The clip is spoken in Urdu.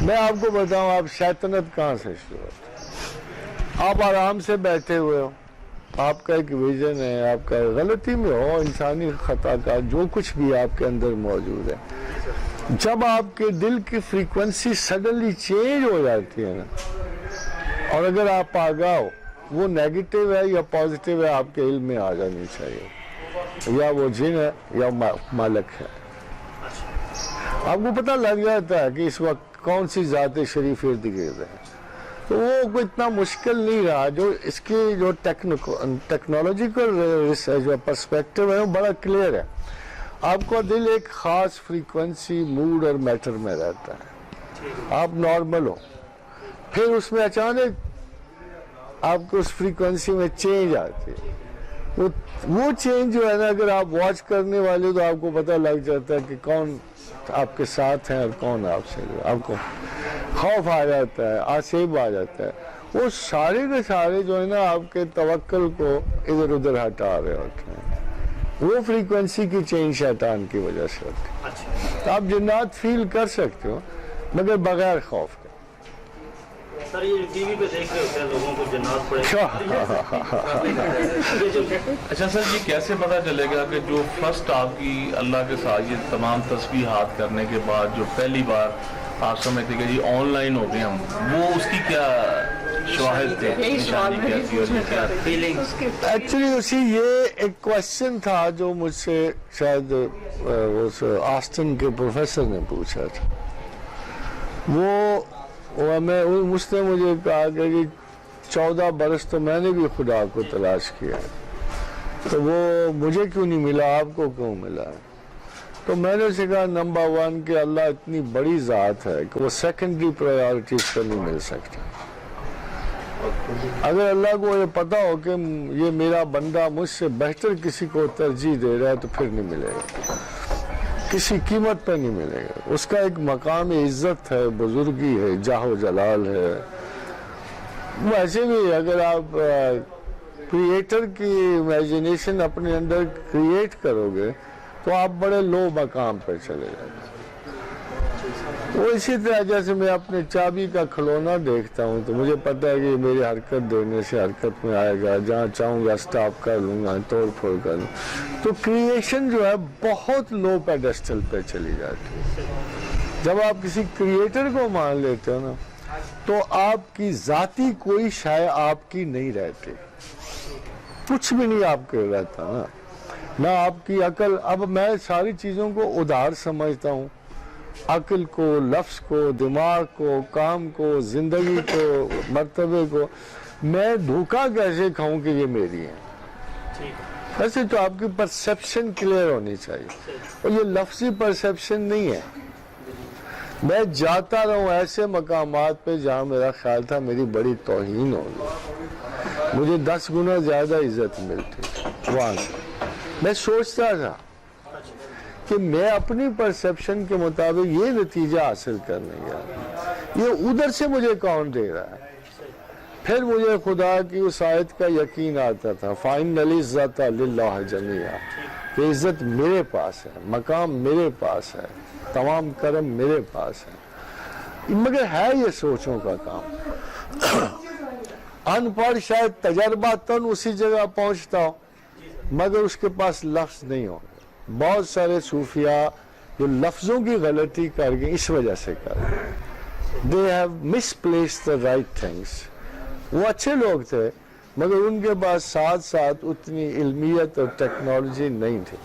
میں آپ کو بتاؤں آپ شیطنت کہاں سے شروع ہوتی ہے؟ آپ آرام سے بیٹھے ہوئے ہو، آپ کا ایک ویژن ہے، آپ کا غلطی میں ہو، انسانی خطا کا جو کچھ بھی آپ کے اندر موجود ہے، جب آپ کے دل کی فریکوینسی سڈنلی چینج ہو جاتی ہے نا، اور اگر آپ آگاہ ہو وہ نیگیٹو ہے یا پازیٹیو ہے آپ کے علم میں آ جانی چاہیے، یا وہ جن ہے یا مالک ہے، آپ کو پتہ لگ جاتا ہے کہ اس وقت کون سی ذات شریف ارد گرد ہے، تو وہ کوئی اتنا مشکل نہیں رہا، جو اس کی جو ٹیکنالوجیکل جو پرسپیکٹو ہے وہ بڑا کلیئر ہے، آپ کا دل ایک خاص فریکوینسی موڈ اور میٹر میں رہتا ہے، آپ نارمل ہو، پھر اس میں اچانک آپ کو اس فریکوینسی میں چینج آتی ہے، وہ چینج جو ہے نا اگر آپ واچ کرنے والے تو آپ کو پتہ لگ جاتا ہے کہ کون آپ کے ساتھ ہیں اور کون آپ سے، آپ کو خوف آ جاتا ہے، آسیب آ جاتا ہے، وہ سارے کے سارے جو ہے نا آپ کے توکل کو ادھر ادھر ہٹا رہے ہوتے ہیں، وہ فریکوینسی کی چینج شیطان کی وجہ سے ہوتی ہے، تو آپ جنات فیل کر سکتے ہو مگر بغیر خوف کے۔ سر یہ ٹی وی پہ دیکھ رہے ہوتے ہیں لوگوں کو جنات پڑے، اچھا سر یہ کیسے پتہ چلے گا کہ جو فرسٹ آپ کی اللہ کے ساتھ یہ تمام تسبیحات کرنے کے بعد جو پہلی بار آپ سمجھتے کہ جی آن لائن ہو گئے ہم، وہ اس کی کیا شواہد تھے، نشانی کیا تھی اور کیا فیلنگز؟ ایکچولی اسی یہ ایک کوشچن تھا جو مجھ سے شاید آسٹن کے پروفیسر نے پوچھا تھا، اس نے مجھے کہا کہ 14 برس تو میں نے بھی خدا کو تلاش کیا ہے، تو وہ مجھے کیوں نہیں ملا، آپ کو کیوں ملا؟ تو میں نے اسے کہا نمبر 1 کہ اللہ اتنی بڑی ذات ہے کہ وہ سیکنڈری پرائیورٹیز پر نہیں مل سکتا، اگر اللہ کو یہ پتا ہو کہ یہ میرا بندہ مجھ سے بہتر کسی کو ترجیح دے رہا ہے تو پھر نہیں ملے گا، کسی قیمت پہ نہیں ملے گا، اس کا ایک مقام عزت ہے، بزرگی ہے، جاہ و جلال ہے، ویسے بھی اگر آپ کریٹر کی امیجنیشن اپنے اندر کریٹ کرو گے تو آپ بڑے لو مقام پہ چلے جائیں گے، وہ اسی طرح جیسے میں اپنے چابی کا کھلونا دیکھتا ہوں تو مجھے پتہ ہے کہ یہ میری حرکت دینے سے حرکت میں آئے گا، جہاں چاہوں گا سٹاپ کر لوں گا، توڑ پھوڑ کر لوں، تو کریشن جو ہے بہت لو پیڈسٹل پہ چلی جاتی ہے، جب آپ کسی کریٹر کو مان لیتے ہو نا تو آپ کی ذاتی کوئی شے آپ کی نہیں رہتی، کچھ بھی نہیں آپ کے رہتا نا، نہ آپ کی عقل، اب میں ساری چیزوں کو ادھار سمجھتا ہوں، عقل کو، لفظ کو، دماغ کو، کام کو، زندگی کو، مرتبے کو، میں دھوکہ کیسے کھاؤں کہ یہ میری ہے؟ ویسے تو آپ کی پرسیپشن کلیئر ہونی چاہیے، اور یہ لفظی پرسیپشن نہیں ہے، میں جاتا رہوں ایسے مقامات پہ جہاں میرا خیال تھا میری بڑی توہین ہوگی، مجھے 10 گنا زیادہ عزت ملتی، وہاں سے میں سوچتا تھا کہ میں اپنی پرسیپشن کے مطابق یہ نتیجہ حاصل کرنے گیا، یہ ادھر سے مجھے کون دے رہا ہے؟ پھر مجھے خدا کی اس آیت کا یقین آتا تھا، فَإِنَّ الْعِزَّةَ لِلَّهِ جَمِيعًا، کہ عزت میرے پاس ہے، مقام میرے پاس ہے، تمام کرم میرے پاس ہے، مگر ہے یہ سوچوں کا کام، ان پڑھ شاید تجربہ تن اسی جگہ پہنچتا ہو مگر اس کے پاس لفظ نہیں ہو، بہت سارے صوفیاء جو لفظوں کی غلطی کر گئے اس وجہ سے کر گئے، they have misplaced the right things، وہ اچھے لوگ تھے مگر ان کے پاس ساتھ ساتھ اتنی علمیت اور ٹیکنالوجی نہیں تھی،